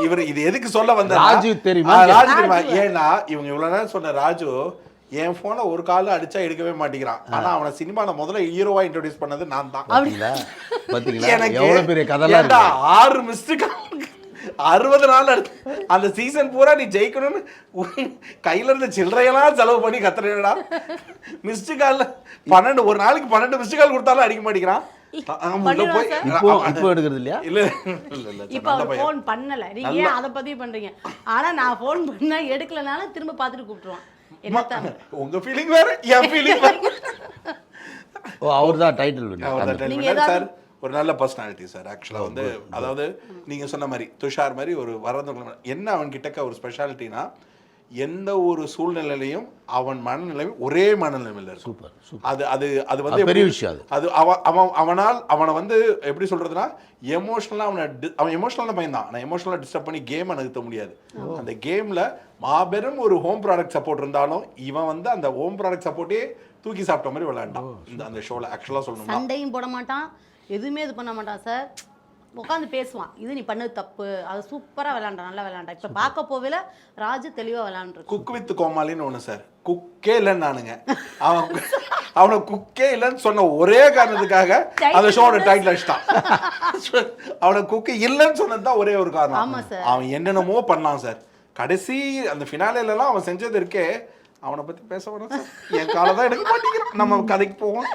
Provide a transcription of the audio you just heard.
இவர் இது எதுக்கு சொல்ல வந்த ராஜு தெரியுமா? ராஜு தெரியுமா? ஏன்னா இவங்க இவ்வளவு நேரம் சொன்ன ராஜு என் போனை ஒரு கால அடிச்சா எடுக்கவே மாட்டேங்கிறான். ஆனா அவனை சினிமால முதல்ல ஹீரோவா இன்ட்ரோடியூஸ் பண்ணது நான் தான். எனக்கு எவ்வளவு பெரிய கதைலாம் 6 மிஸ்டு 60 நாள் அந்த சீசன் பூரா நீ ஜெயிக்கணும்னு கையில இருந்த சில்லறையெல்லாம் செலவு பண்ணி கத்துறா. மிஸ்டு கால்ல 12 ஒரு நாளைக்கு 12 மிஸ்டு கால் கொடுத்தாலும் அடிக்க மாட்டேங்கிறான். இப்போ எடுக்கிறது இல்லையா? இல்ல இப்போ அவர் ஃபோன் பண்ணல. நீங்க ஏன் அத பத்தி பண்றீங்க? ஆனா நான் ஃபோன் பண்ணா எடுக்கலனால திரும்ப பார்த்துட்டு கூப்பிடுவான். என்னதான் உங்க ஃபீலிங் வேற, என் ஃபீலிங் வேற. ஓ அவர்தான் டைட்டில் வின்னர். நீங்க சார் ஒரு நல்ல பர்சனாலிட்டி சார். ஆக்சுவலா வந்து அதாவது நீங்க சொன்ன மாதிரி துஷார் மாதிரி ஒரு வரதுல என்ன அவன் கிட்டக்க ஒரு ஸ்பெஷாலிட்டினா எந்த ஒரு சூழ்நிலையிலையும் அவன் மனநிலையும் ஒரே மனநிலையில் இருக்கும். சூப்பர். அது அது அது வந்து பெரிய விஷயம். அது அவனால் அவனை வந்து எப்படி சொல்றதுன்னா எமோஷனலா அவன் எமோஷனலான பையன் தான். நான் எமோஷனலா டிஸ்டர்ப் பண்ணி கேம் நகர்த்த முடியாது. அந்த கேம்ல மாபெரும் ஒரு ஹோம் ப்ராடக்ட் சப்போர்ட் இருந்தாலும் இவன் வந்து அந்த ஹோம் ப்ராடக்ட் சப்போர்ட்டே தூக்கி சாப்பிட்ட மாதிரி விளையாண்டான் அந்த ஷோல. ஆக்சுவலா சொல்லணும் சண்டையும் போட மாட்டான், எதுவுமே இது பண்ண மாட்டான் சார். உட்காந்து பேசுவான், இது நீ பண்ணது தப்பு, அது சூப்பரா விளையாண்டான், நல்லா விளையாண்டான். இப்ப பார்க்க போவேல ராஜு தெளிவா விளையாண்டு. குக் வித் கோமாளின்னு ஒண்ணு சார். குக்கே இல்லைன்னு நானுங்க அவனை குக்கே இல்லைன்னு சொன்ன ஒரே காரணத்துக்காக அந்த ஷோட டைட்டில் அடிச்சிட்டான். அவனை குக்கு இல்லைன்னு சொன்னதுதான் ஒரே ஒரு காரணம். அவன் என்னென்னமோ பண்ணான் சார். கடைசி அந்த ஃபினாலேல எல்லாம் அவன் செஞ்சது இருக்கே, அவனை பத்தி பேச வேணாம் சார். என் காலை தான் எடுக்க மாட்டேங்கிறான். நம்ம கதைக்கு போவோம்.